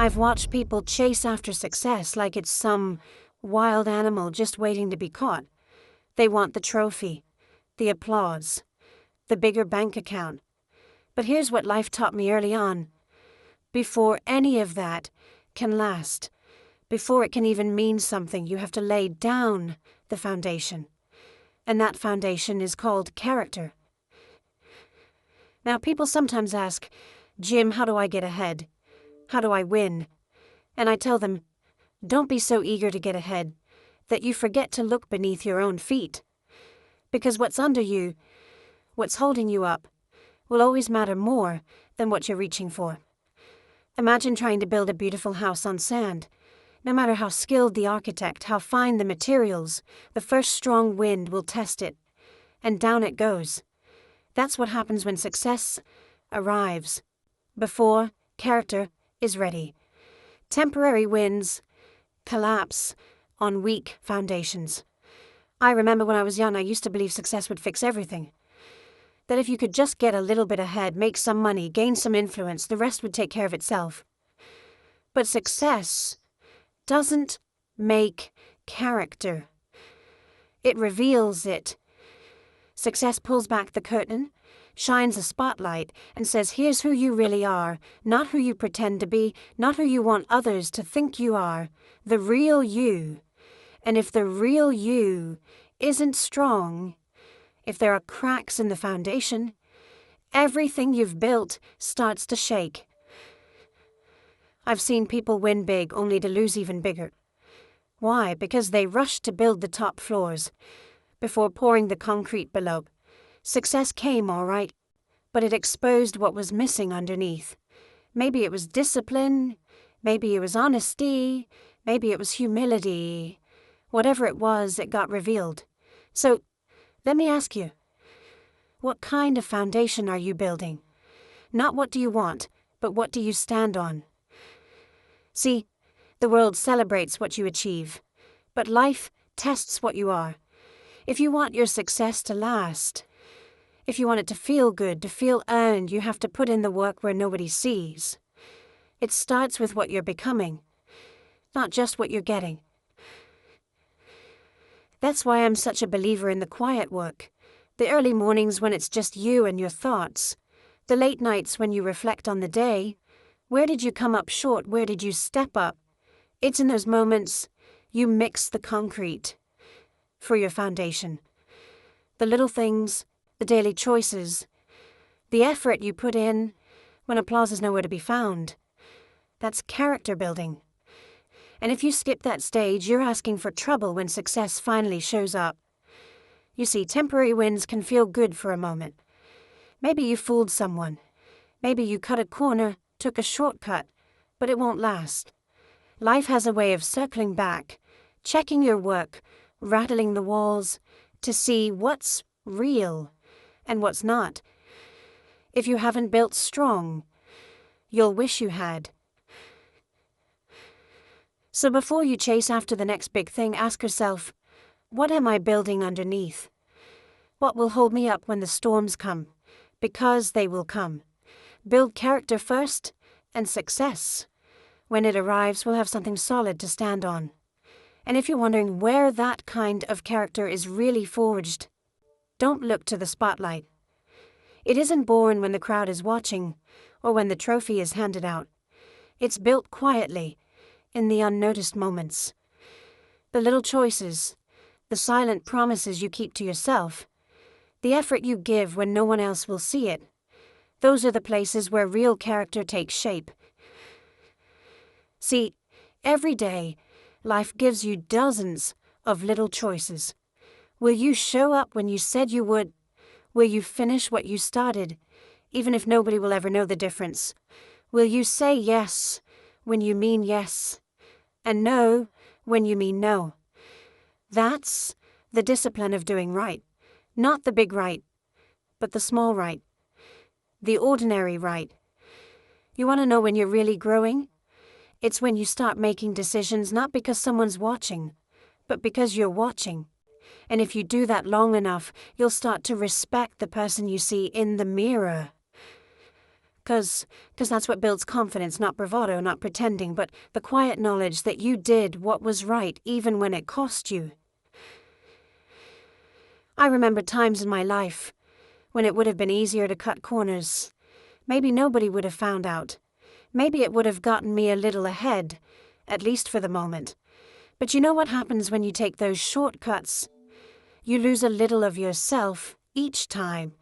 I've watched people chase after success like it's some wild animal just waiting to be caught. They want the trophy, the applause, the bigger bank account. But here's what life taught me early on. Before any of that can last, before it can even mean something, you have to lay down the foundation. And that foundation is called character. Now, people sometimes ask, Jim, how do I get ahead? How do I win? And I tell them, don't be so eager to get ahead that you forget to look beneath your own feet. Because what's under you, what's holding you up, will always matter more than what you're reaching for. Imagine trying to build a beautiful house on sand. No matter how skilled the architect, how fine the materials, the first strong wind will test it, and down it goes. That's what happens when success arrives, before character is ready. Temporary wins collapse on weak foundations. I remember when I was young, I used to believe success would fix everything. That if you could just get a little bit ahead, make some money, gain some influence, the rest would take care of itself. But success doesn't make character. It reveals it. Success pulls back the curtain, shines a spotlight, and says, here's who you really are, not who you pretend to be, not who you want others to think you are, the real you. And if the real you isn't strong, if there are cracks in the foundation, everything you've built starts to shake. I've seen people win big only to lose even bigger. Why? Because they rushed to build the top floors before pouring the concrete below. Success came all right, but it exposed what was missing underneath. Maybe it was discipline, maybe it was honesty, maybe it was humility. Whatever it was, it got revealed. So, let me ask you, what kind of foundation are you building? Not what do you want, but what do you stand on? See, the world celebrates what you achieve, but life tests what you are. If you want your success to last, if you want it to feel good, to feel earned, you have to put in the work where nobody sees. It starts with what you're becoming, not just what you're getting. That's why I'm such a believer in the quiet work. The early mornings when it's just you and your thoughts. The late nights when you reflect on the day. Where did you come up short? Where did you step up? It's in those moments you mix the concrete for your foundation. The little things, the daily choices, the effort you put in when applause is nowhere to be found. That's character building. And if you skip that stage, you're asking for trouble when success finally shows up. You see, temporary wins can feel good for a moment. Maybe you fooled someone. Maybe you cut a corner, took a shortcut, but it won't last. Life has a way of circling back, checking your work, rattling the walls, to see what's real and what's not. If you haven't built strong, you'll wish you had. So before you chase after the next big thing, ask yourself, what am I building underneath? What will hold me up when the storms come? Because they will come. Build character first, and success, when it arrives, will have something solid to stand on. And if you're wondering where that kind of character is really forged, don't look to the spotlight. It isn't born when the crowd is watching, or when the trophy is handed out. It's built quietly, in the unnoticed moments. The little choices, the silent promises you keep to yourself, the effort you give when no one else will see it. Those are the places where real character takes shape. See, every day, life gives you dozens of little choices. Will you show up when you said you would? Will you finish what you started, even if nobody will ever know the difference? Will you say yes when you mean yes, and no when you mean no? That's the discipline of doing right. Not the big right, but the small right. The ordinary right. You want to know when you're really growing? It's when you start making decisions not because someone's watching, but because you're watching. And if you do that long enough, you'll start to respect the person you see in the mirror. 'Cause that's what builds confidence, not bravado, not pretending, but the quiet knowledge that you did what was right even when it cost you. I remember times in my life when it would have been easier to cut corners. Maybe nobody would have found out. Maybe it would have gotten me a little ahead, at least for the moment. But you know what happens when you take those shortcuts? You lose a little of yourself each time.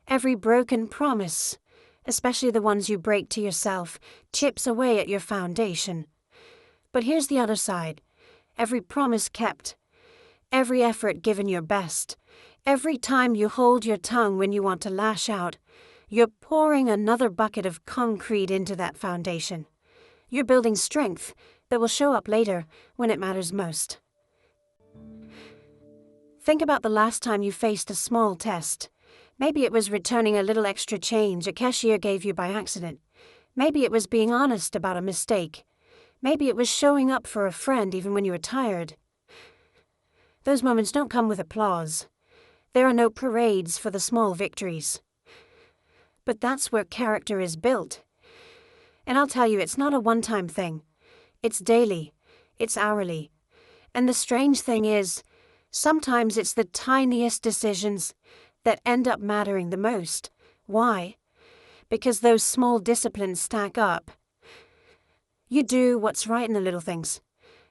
Every broken promise, especially the ones you break to yourself, chips away at your foundation. But here's the other side. Every promise kept, every effort given your best, every time you hold your tongue when you want to lash out, you're pouring another bucket of concrete into that foundation. You're building strength that will show up later when it matters most. Think about the last time you faced a small test. Maybe it was returning a little extra change a cashier gave you by accident. Maybe it was being honest about a mistake. Maybe it was showing up for a friend even when you were tired. Those moments don't come with applause. There are no parades for the small victories. But that's where character is built. And I'll tell you, it's not a one-time thing. It's daily. It's hourly. And the strange thing is, sometimes it's the tiniest decisions that end up mattering the most. Why? Because those small disciplines stack up. You do what's right in the little things,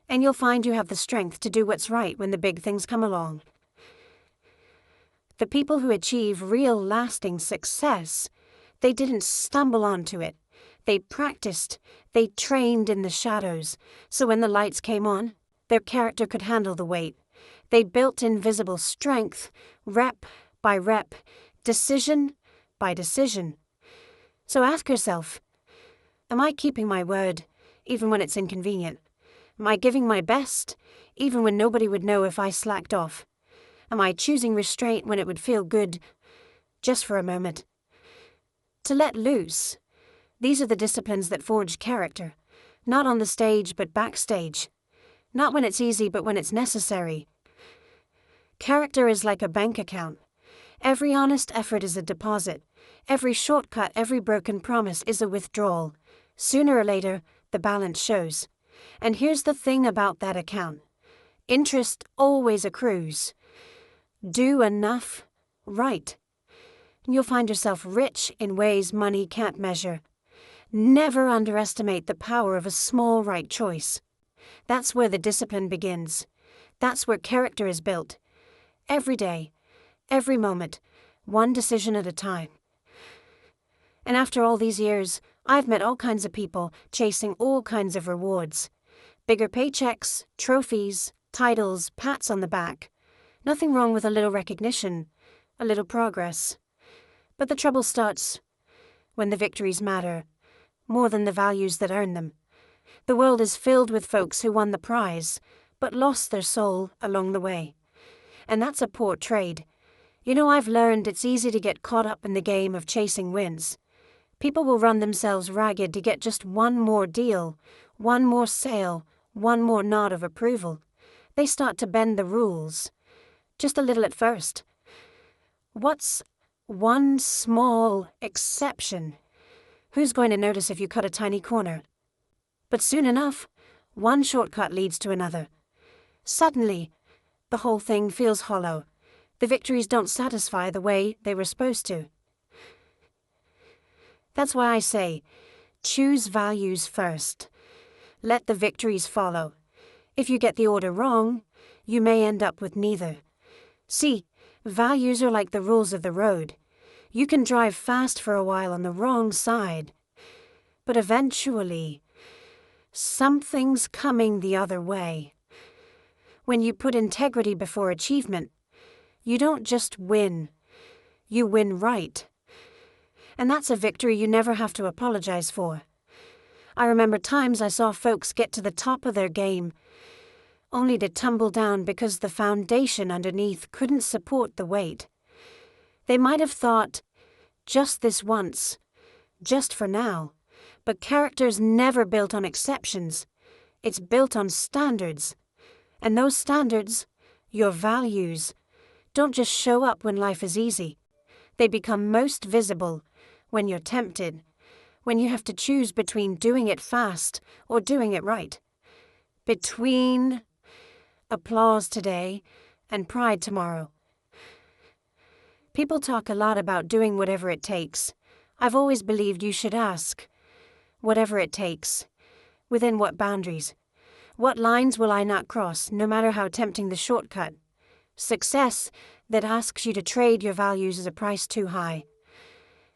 and you'll find you have the strength to do what's right when the big things come along. The people who achieve real lasting success, they didn't stumble onto it. They practiced, they trained in the shadows, so when the lights came on, their character could handle the weight. They built invisible strength, rep by rep, decision by decision. So ask yourself, am I keeping my word, even when it's inconvenient? Am I giving my best, even when nobody would know if I slacked off? Am I choosing restraint when it would feel good, just for a moment? To let loose. These are the disciplines that forge character, not on the stage but backstage. Not when it's easy but when it's necessary. Character is like a bank account. Every honest effort is a deposit. Every shortcut, every broken promise is a withdrawal. Sooner or later, the balance shows. And here's the thing about that account. Interest always accrues. Do enough right. You'll find yourself rich in ways money can't measure. Never underestimate the power of a small right choice. That's where the discipline begins. That's where character is built. Every day, every moment, one decision at a time. And after all these years, I've met all kinds of people chasing all kinds of rewards. Bigger paychecks, trophies, titles, pats on the back. Nothing wrong with a little recognition, a little progress. But the trouble starts when the victories matter more than the values that earn them. The world is filled with folks who won the prize, but lost their soul along the way. And that's a poor trade. You know, I've learned it's easy to get caught up in the game of chasing wins. People will run themselves ragged to get just one more deal, one more sale, one more nod of approval. They start to bend the rules. Just a little at first. What's one small exception? Who's going to notice if you cut a tiny corner? But soon enough, one shortcut leads to another. Suddenly, the whole thing feels hollow. The victories don't satisfy the way they were supposed to. That's why I say, choose values first. Let the victories follow. If you get the order wrong, you may end up with neither. See, values are like the rules of the road. You can drive fast for a while on the wrong side, but eventually, something's coming the other way. When you put integrity before achievement, you don't just win, you win right. And that's a victory you never have to apologize for. I remember times I saw folks get to the top of their game, only to tumble down because the foundation underneath couldn't support the weight. They might have thought, just this once, just for now, but character's never built on exceptions. It's built on standards. And those standards, your values, don't just show up when life is easy. They become most visible when you're tempted, when you have to choose between doing it fast or doing it right. Between applause today and pride tomorrow. People talk a lot about doing whatever it takes. I've always believed you should ask, whatever it takes. Within what boundaries? What lines will I not cross, no matter how tempting the shortcut? Success that asks you to trade your values is a price too high.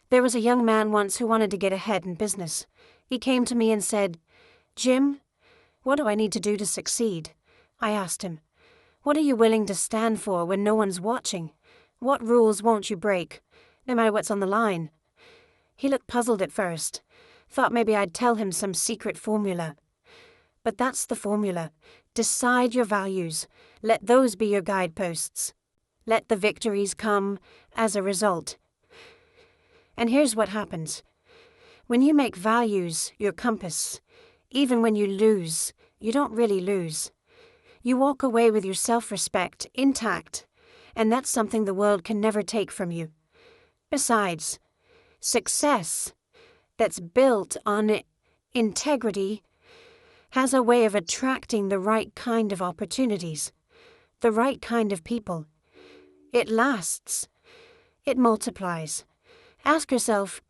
There was a young man once who wanted to get ahead in business. He came to me and said, "Jim, what do I need to do to succeed?" I asked him, "What are you willing to stand for when no one's watching? What rules won't you break, no matter what's on the line?" He looked puzzled at first, thought maybe I'd tell him some secret formula. But that's the formula. Decide your values. Let those be your guideposts. Let the victories come as a result. And here's what happens. When you make values your compass, even when you lose, you don't really lose. You walk away with your self-respect intact, and that's something the world can never take from you. Besides, success that's built on integrity has a way of attracting the right kind of opportunities, the right kind of people. It lasts. It multiplies. Ask yourself,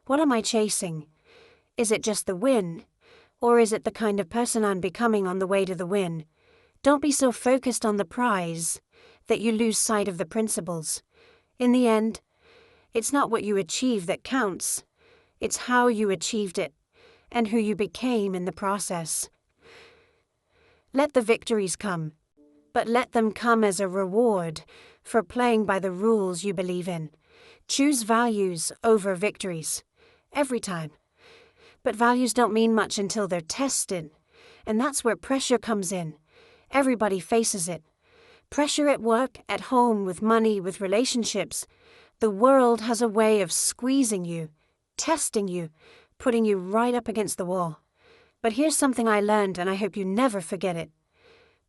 what am I chasing? Is it just the win, or is it the kind of person I'm becoming on the way to the win? Don't be so focused on the prize that you lose sight of the principles. In the end, it's not what you achieve that counts. It's how you achieved it, and who you became in the process. Let the victories come, but let them come as a reward for playing by the rules you believe in. Choose values over victories, every time. But values don't mean much until they're tested, and that's where pressure comes in. Everybody faces it. Pressure at work, at home, with money, with relationships. The world has a way of squeezing you, testing you, putting you right up against the wall. But here's something I learned, and I hope you never forget it.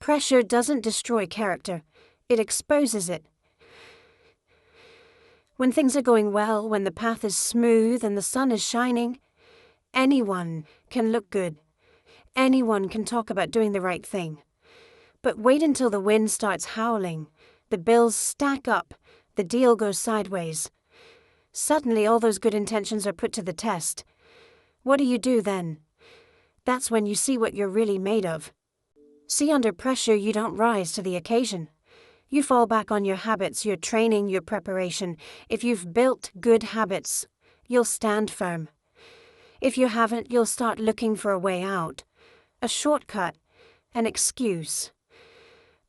Pressure doesn't destroy character. It exposes it. When things are going well, when the path is smooth and the sun is shining, anyone can look good. Anyone can talk about doing the right thing. But wait until the wind starts howling, the bills stack up, the deal goes sideways. Suddenly all those good intentions are put to the test. What do you do then? That's when you see what you're really made of. See, under pressure you don't rise to the occasion. You fall back on your habits, your training, your preparation. If you've built good habits, you'll stand firm. If you haven't, you'll start looking for a way out, a shortcut, an excuse.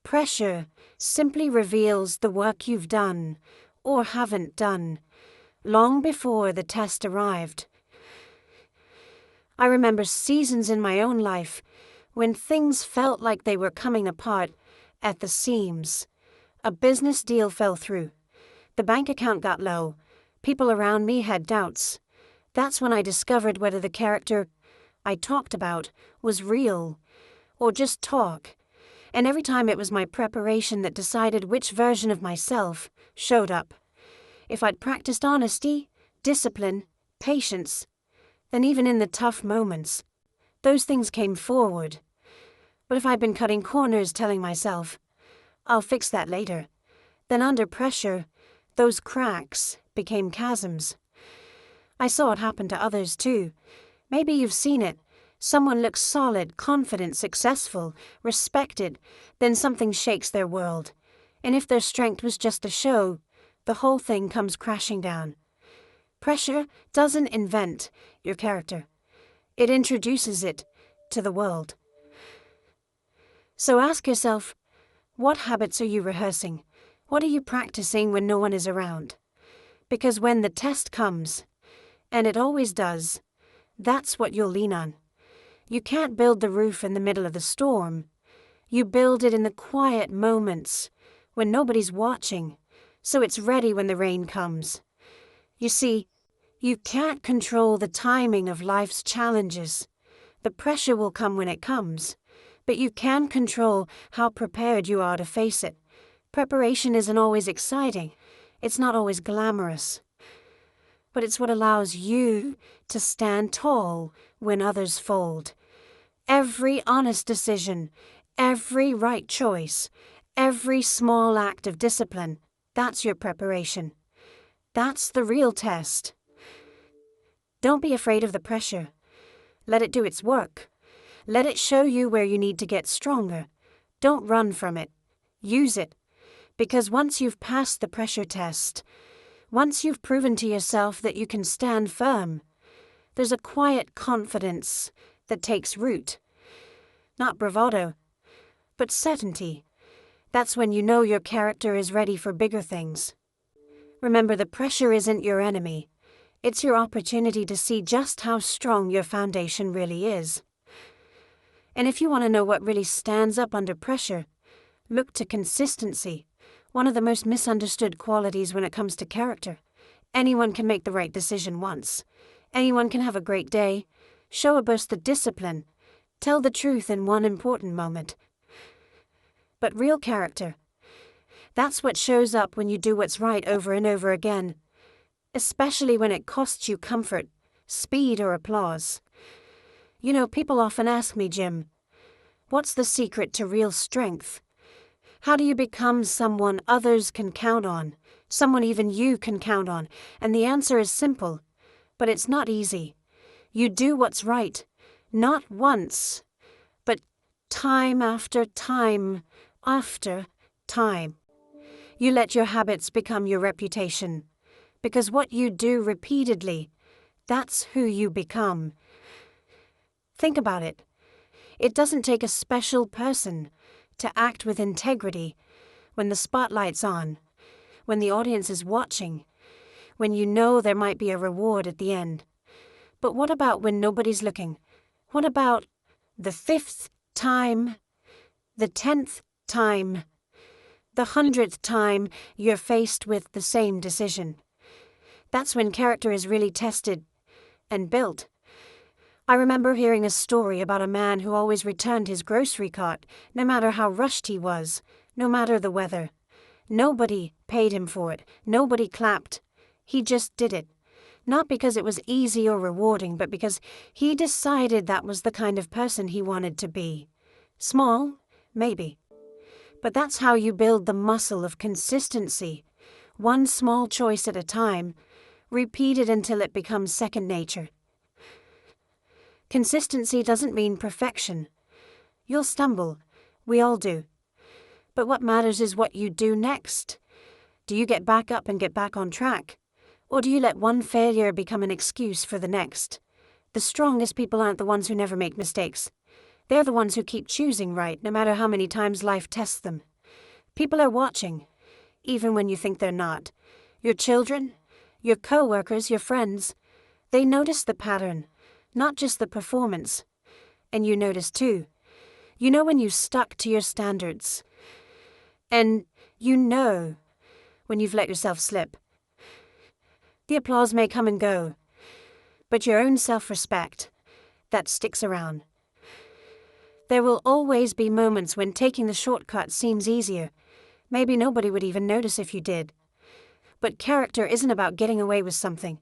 Pressure simply reveals the work you've done, or haven't done, long before the test arrived. I remember seasons in my own life when things felt like they were coming apart at the seams. A business deal fell through. The bank account got low. People around me had doubts. That's when I discovered whether the character I talked about was real or just talk. And every time it was my preparation that decided which version of myself showed up. If I'd practiced honesty, discipline, patience, then even in the tough moments, those things came forward. But if I'd been cutting corners telling myself, I'll fix that later, then under pressure, those cracks became chasms. I saw it happen to others too. Maybe you've seen it. Someone looks solid, confident, successful, respected, then something shakes their world. And if their strength was just a show, the whole thing comes crashing down. Pressure doesn't invent your character. It introduces it to the world. So ask yourself, what habits are you rehearsing? What are you practicing when no one is around? Because when the test comes, and it always does, that's what you'll lean on. You can't build the roof in the middle of the storm. You build it in the quiet moments when nobody's watching, so it's ready when the rain comes. You see, you can't control the timing of life's challenges. The pressure will come when it comes, but you can control how prepared you are to face it. Preparation isn't always exciting. It's not always glamorous. but it's what allows you to stand tall when others fold. Every honest decision, every right choice, every small act of discipline, that's your preparation. That's the real test. Don't be afraid of the pressure. Let it do its work. Let it show you where you need to get stronger. Don't run from it. Use it. Because once you've passed the pressure test, once you've proven to yourself that you can stand firm, there's a quiet confidence that takes root. Not bravado, but certainty. That's when you know your character is ready for bigger things. Remember, the pressure isn't your enemy. It's your opportunity to see just how strong your foundation really is. And if you want to know what really stands up under pressure, look to consistency, one of the most misunderstood qualities when it comes to character. Anyone can make the right decision once. Anyone can have a great day, show a burst of discipline, tell the truth in one important moment. But real character, that's what shows up when you do what's right over and over again, especially when it costs you comfort, speed, or applause. You know, people often ask me, Jim, what's the secret to real strength? How do you become someone others can count on, someone even you can count on? And the answer is simple, but it's not easy. You do what's right, not once, but time after time after time. You let your habits become your reputation, because what you do repeatedly, that's who you become. Think about it. It doesn't take a special person to act with integrity when the spotlight's on, when the audience is watching, when you know there might be a reward at the end. But what about when nobody's looking? What about the 5th time, the 10th time, the 100th time you're faced with the same decision? That's when character is really tested and built. I remember hearing a story about a man who always returned his grocery cart, no matter how rushed he was, no matter the weather. Nobody paid him for it. Nobody clapped. He just did it. Not because it was easy or rewarding, but because he decided that was the kind of person he wanted to be. Small, maybe. But that's how you build the muscle of consistency. One small choice at a time, repeated until it becomes second nature. Consistency doesn't mean perfection. You'll stumble. We all do. But what matters is what you do next. Do you get back up and get back on track? Or do you let one failure become an excuse for the next? The strongest people aren't the ones who never make mistakes. They're the ones who keep choosing right, no matter how many times life tests them. People are watching, even when you think they're not. Your children, your co-workers, your friends, they notice the pattern, not just the performance. And you notice too. You know when you stuck to your standards. And you know when you've let yourself slip. The applause may come and go, but your own self-respect, that sticks around. There will always be moments when taking the shortcut seems easier. Maybe nobody would even notice if you did. But character isn't about getting away with something.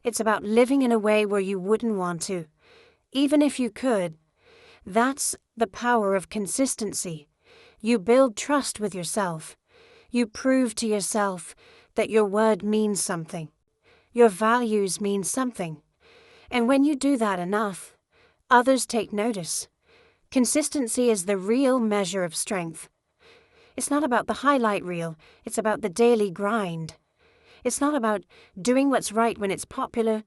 It's about living in a way where you wouldn't want to. Even if you could. That's the power of consistency. You build trust with yourself. You prove to yourself that your word means something. Your values mean something. And when you do that enough, others take notice. Consistency is the real measure of strength. It's not about the highlight reel, it's about the daily grind. It's not about doing what's right when it's popular,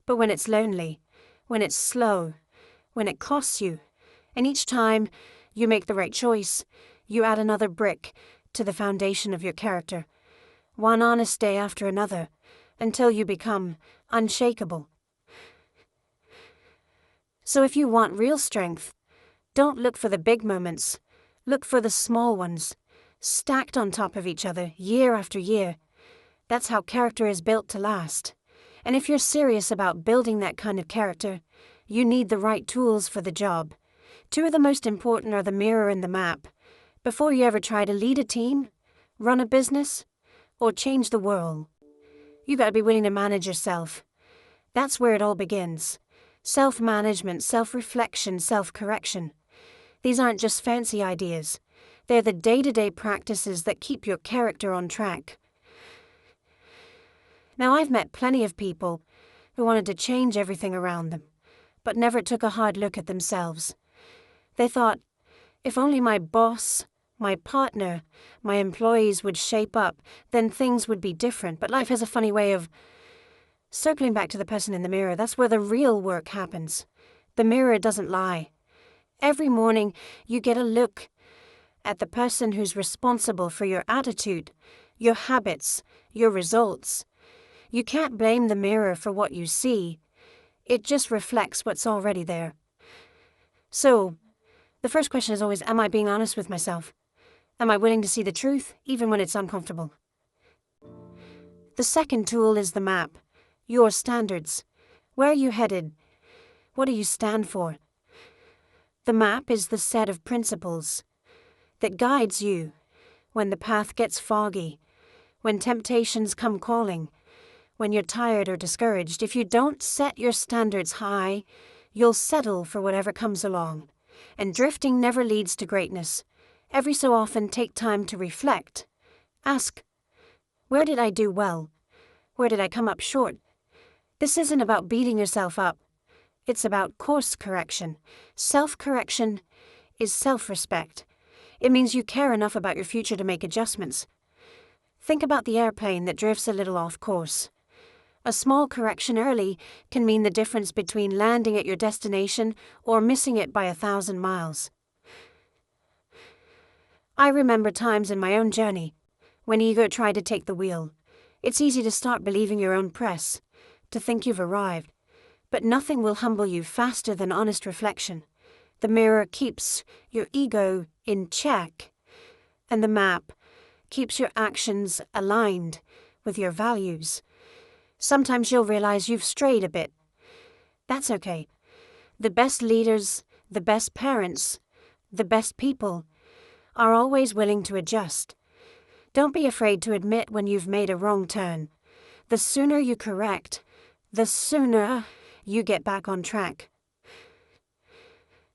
but when it's lonely, when it's slow, when it costs you. And each time you make the right choice, you add another brick to the foundation of your character, one honest day after another, until you become unshakable. So if you want real strength, don't look for the big moments. Look for the small ones, stacked on top of each other, year after year. That's how character is built to last. And if you're serious about building that kind of character, you need the right tools for the job. Two of the most important are the mirror and the map. Before you ever try to lead a team, run a business, or change the world, You gotta be willing to manage yourself. That's where it all begins. Self-management, self-reflection, self-correction. These aren't just fancy ideas. They're the day-to-day practices that keep your character on track. Now, I've met plenty of people who wanted to change everything around them, but never took a hard look at themselves. They thought, if only my boss, my partner, my employees would shape up, then things would be different. But life has a funny way of circling back to the person in the mirror. That's where the real work happens. The mirror doesn't lie. Every morning, you get a look at the person who's responsible for your attitude, your habits, your results. You can't blame the mirror for what you see. It just reflects what's already there. So, the first question is always, am I being honest with myself? Am I willing to see the truth, even when it's uncomfortable? The second tool is the map. Your standards. Where are you headed? What do you stand for? The map is the set of principles that guides you when the path gets foggy, when temptations come calling, when you're tired or discouraged. If you don't set your standards high, you'll settle for whatever comes along. And drifting never leads to greatness. Every so often, take time to reflect. Ask, where did I do well? Where did I come up short? This isn't about beating yourself up. It's about course correction. Self-correction is self-respect. It means you care enough about your future to make adjustments. Think about the airplane that drifts a little off course. A small correction early can mean the difference between landing at your destination or missing it by 1,000 miles. I remember times in my own journey when ego tried to take the wheel. It's easy to start believing your own press, to think you've arrived, but nothing will humble you faster than honest reflection. The mirror keeps your ego in check, and the map keeps your actions aligned with your values. Sometimes you'll realize you've strayed a bit. That's okay. The best leaders, the best parents, the best people are always willing to adjust. Don't be afraid to admit when you've made a wrong turn. The sooner you correct, the sooner you get back on track.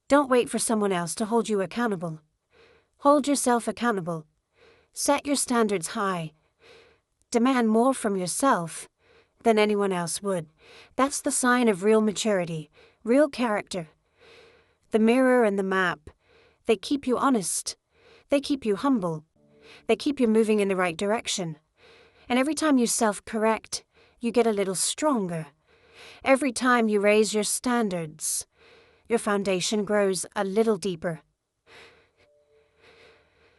Don't wait for someone else to hold you accountable. Hold yourself accountable. Set your standards high. Demand more from yourself than anyone else would. That's the sign of real maturity, real character. The mirror and the map, they keep you honest. They keep you humble. They keep you moving in the right direction. And every time you self-correct, you get a little stronger. Every time you raise your standards, your foundation grows a little deeper.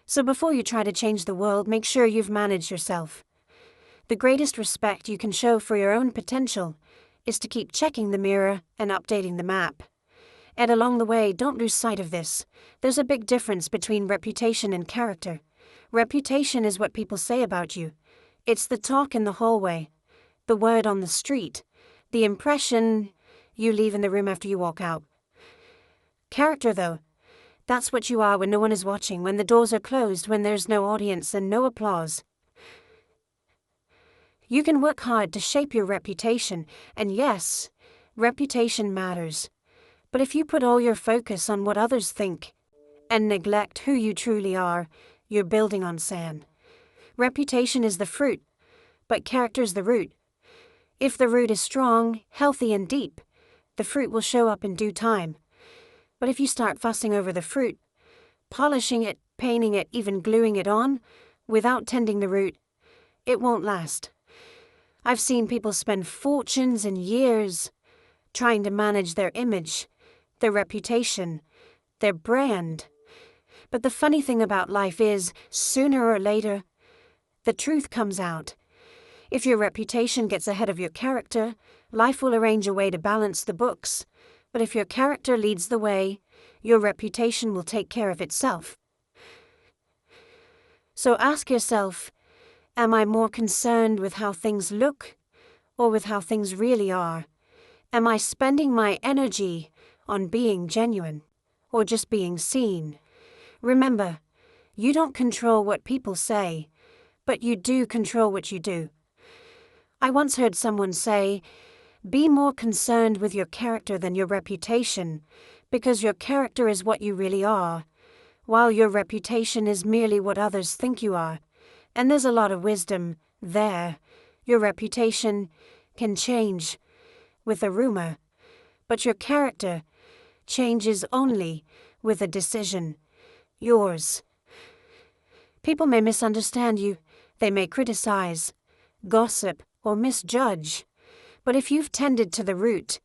So before you try to change the world, make sure you've managed yourself. The greatest respect you can show for your own potential is to keep checking the mirror and updating the map. And along the way, don't lose sight of this. There's a big difference between reputation and character. Reputation is what people say about you. It's the talk in the hallway, the word on the street, the impression you leave in the room after you walk out. Character, though, that's what you are when no one is watching, when the doors are closed, when there's no audience and no applause. You can work hard to shape your reputation, and yes, reputation matters. But if you put all your focus on what others think and neglect who you truly are, you're building on sand. Reputation is the fruit, but character's the root. If the root is strong, healthy, and deep, the fruit will show up in due time. But if you start fussing over the fruit, polishing it, painting it, even gluing it on, without tending the root, it won't last. I've seen people spend fortunes and years trying to manage their image, their reputation, their brand. But the funny thing about life is, sooner or later, the truth comes out. If your reputation gets ahead of your character, life will arrange a way to balance the books. But if your character leads the way, your reputation will take care of itself. So ask yourself, am I more concerned with how things look or with how things really are? Am I spending my energy on being genuine or just being seen? Remember, you don't control what people say, but you do control what you do. I once heard someone say, be more concerned with your character than your reputation, because your character is what you really are, while your reputation is merely what others think you are. And there's a lot of wisdom there. Your reputation can change with a rumor, but your character changes only with a decision. Yours. People may misunderstand you, they may criticize, gossip, or misjudge. But if you've tended to the root,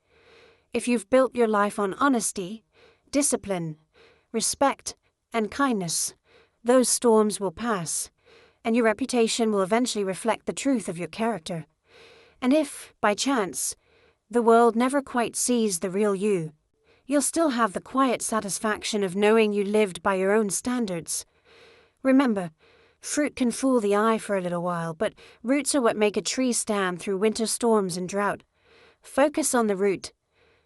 if you've built your life on honesty, discipline, respect, and kindness, those storms will pass, and your reputation will eventually reflect the truth of your character. And if, by chance, the world never quite sees the real you, you'll still have the quiet satisfaction of knowing you lived by your own standards. Remember, fruit can fool the eye for a little while, but roots are what make a tree stand through winter storms and drought. Focus on the root.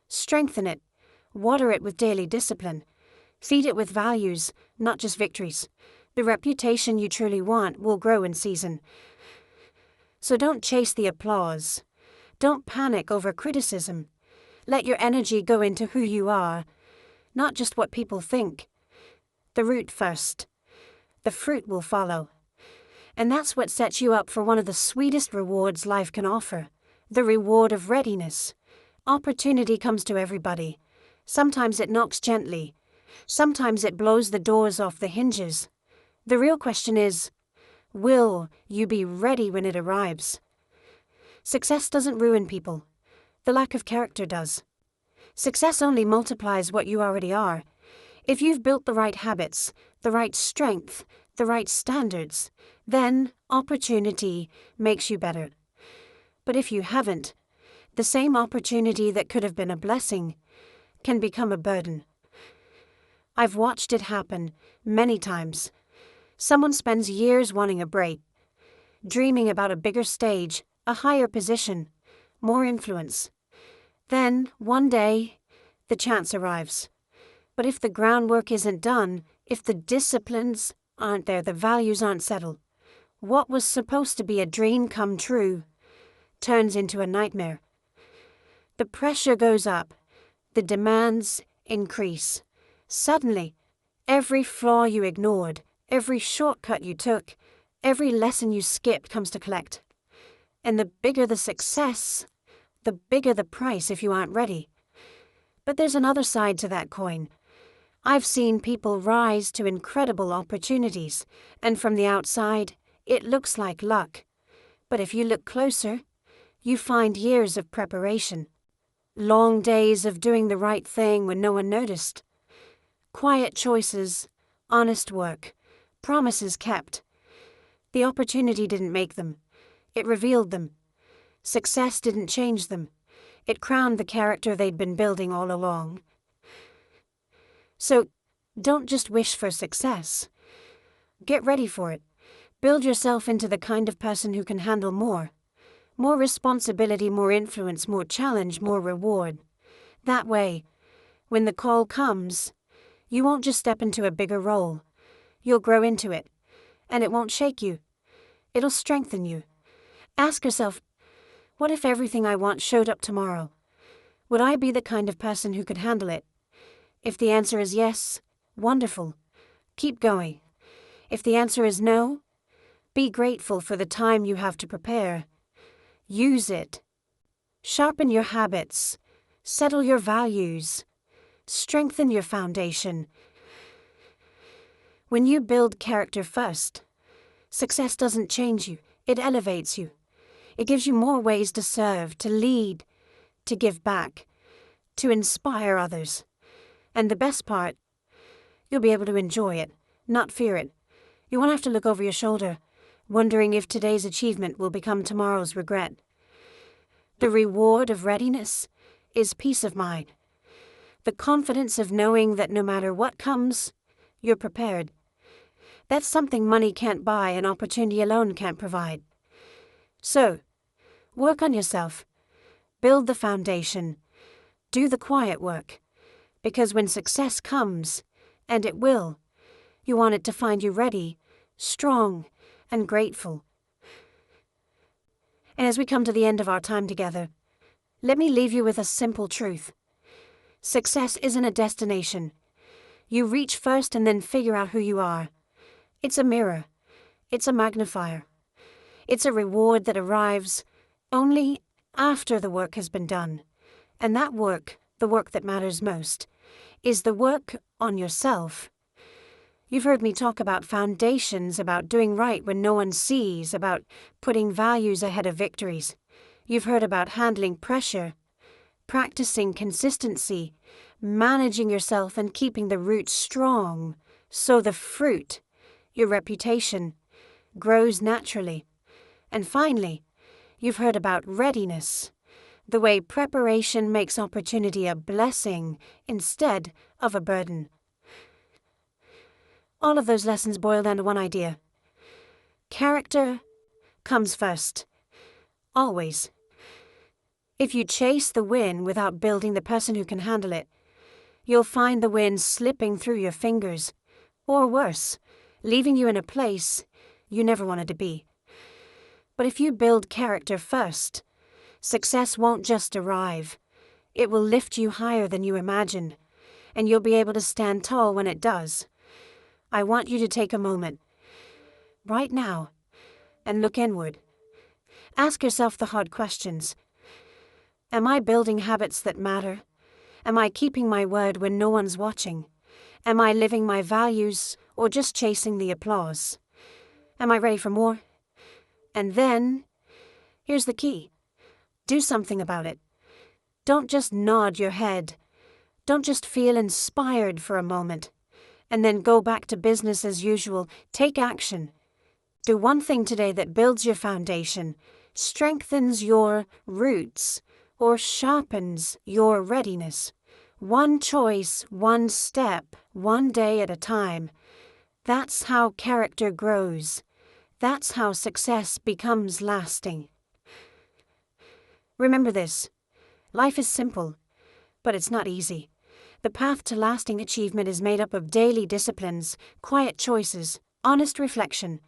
Strengthen it. Water it with daily discipline. Feed it with values, not just victories. The reputation you truly want will grow in season. So don't chase the applause. Don't panic over criticism. Let your energy go into who you are, not just what people think. The root first. The fruit will follow. And that's what sets you up for one of the sweetest rewards life can offer, the reward of readiness. Opportunity comes to everybody. Sometimes it knocks gently. Sometimes it blows the doors off the hinges. The real question is, will you be ready when it arrives? Success doesn't ruin people. The lack of character does. Success only multiplies what you already are. If you've built the right habits, the right strength, the right standards, then opportunity makes you better. But if you haven't, the same opportunity that could have been a blessing can become a burden. I've watched it happen many times. Someone spends years wanting a break, dreaming about a bigger stage, a higher position, more influence. Then, one day, the chance arrives. But if the groundwork isn't done, if the disciplines aren't there, the values aren't settled, what was supposed to be a dream come true turns into a nightmare. The pressure goes up, the demands increase. Suddenly, every flaw you ignored, every shortcut you took, every lesson you skipped comes to collect. And the bigger the success, the bigger the price if you aren't ready. But there's another side to that coin. I've seen people rise to incredible opportunities, and from the outside, it looks like luck. But if you look closer, you find years of preparation. Long days of doing the right thing when no one noticed. Quiet choices, honest work, promises kept. The opportunity didn't make them. It revealed them. Success didn't change them. It crowned the character they'd been building all along. So, don't just wish for success. Get ready for it. Build yourself into the kind of person who can handle more. More responsibility, more influence, more challenge, more reward. That way, when the call comes, you won't just step into a bigger role. You'll grow into it, and it won't shake you. It'll strengthen you. Ask yourself, what if everything I want showed up tomorrow? Would I be the kind of person who could handle it? If the answer is yes, wonderful. Keep going. If the answer is no, be grateful for the time you have to prepare. Use it. Sharpen your habits. Settle your values. Strengthen your foundation. When you build character first, success doesn't change you, it elevates you. It gives you more ways to serve, to lead, to give back, to inspire others. And the best part, you'll be able to enjoy it, not fear it. You won't have to look over your shoulder, wondering if today's achievement will become tomorrow's regret. The reward of readiness is peace of mind. The confidence of knowing that no matter what comes, you're prepared. That's something money can't buy and opportunity alone can't provide. So, work on yourself. Build the foundation. Do the quiet work. Because when success comes, and it will, you want it to find you ready, strong, and grateful. And as we come to the end of our time together, let me leave you with a simple truth. Success isn't a destination. You reach first and then figure out who you are. It's a mirror. It's a magnifier. It's a reward that arrives only after the work has been done. And that work, the work that matters most, is the work on yourself. You've heard me talk about foundations, about doing right when no one sees, about putting values ahead of victories. You've heard about handling pressure, practicing consistency, managing yourself and keeping the roots strong, so the fruit, your reputation, grows naturally. And finally, you've heard about readiness, the way preparation makes opportunity a blessing instead of a burden. All of those lessons boil down to one idea. Character comes first. Always. If you chase the wind without building the person who can handle it, you'll find the wind slipping through your fingers, or worse, leaving you in a place you never wanted to be. But if you build character first, success won't just arrive. It will lift you higher than you imagine, and you'll be able to stand tall when it does. I want you to take a moment, right now, and look inward. Ask yourself the hard questions. Am I building habits that matter? Am I keeping my word when no one's watching? Am I living my values or just chasing the applause? Am I ready for more? And then, here's the key. Do something about it. Don't just nod your head. Don't just feel inspired for a moment, and then go back to business as usual. Take action. Do one thing today that builds your foundation, strengthens your roots, or sharpens your readiness. One choice, one step, one day at a time. That's how character grows. That's how success becomes lasting. Remember this. Life is simple, but it's not easy. The path to lasting achievement is made up of daily disciplines, quiet choices, honest reflection,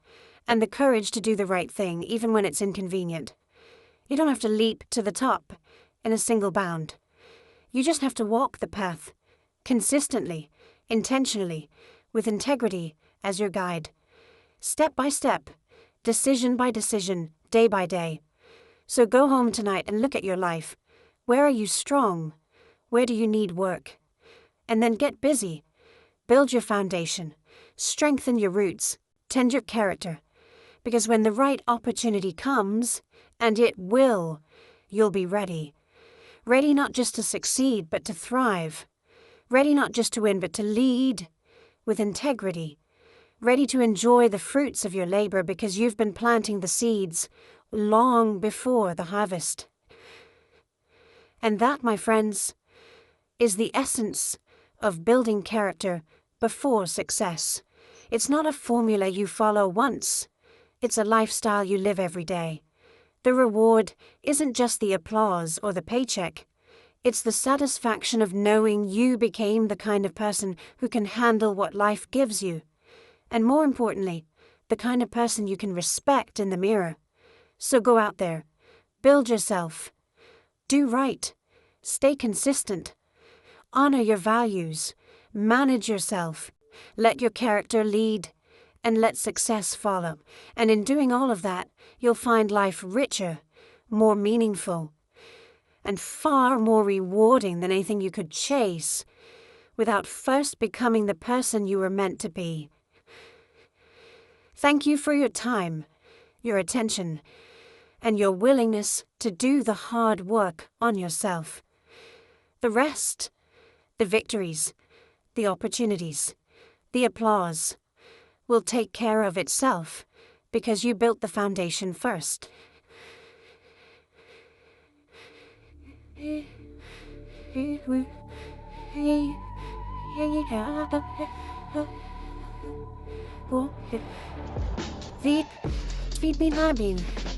and the courage to do the right thing even when it's inconvenient. You don't have to leap to the top in a single bound. You just have to walk the path, consistently, intentionally, with integrity as your guide. Step by step, decision by decision, day by day. So go home tonight and look at your life. Where are you strong? Where do you need work? And then get busy. Build your foundation. Strengthen your roots. Tend your character. Because when the right opportunity comes, and it will, you'll be ready. Ready not just to succeed, but to thrive. Ready not just to win, but to lead with integrity. Ready to enjoy the fruits of your labor because you've been planting the seeds long before the harvest. And that, my friends, is the essence of building character before success. It's not a formula you follow once. It's a lifestyle you live every day. The reward isn't just the applause or the paycheck. It's the satisfaction of knowing you became the kind of person who can handle what life gives you. And more importantly, the kind of person you can respect in the mirror. So go out there, build yourself, do right, stay consistent, honor your values, manage yourself, let your character lead, and let success follow. And in doing all of that, you'll find life richer, more meaningful, and far more rewarding than anything you could chase without first becoming the person you were meant to be. Thank you for your time, your attention, and your willingness to do the hard work on yourself. The rest, the victories, the opportunities, the applause, will take care of itself because you built the foundation first. Feed me happy,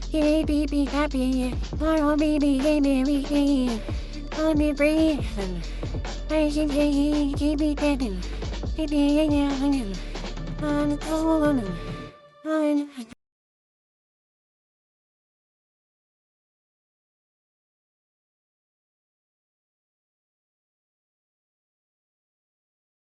yeah, be happy, tomorrow baby, hey, Mary, let me breathe, I can keep me getting, I'm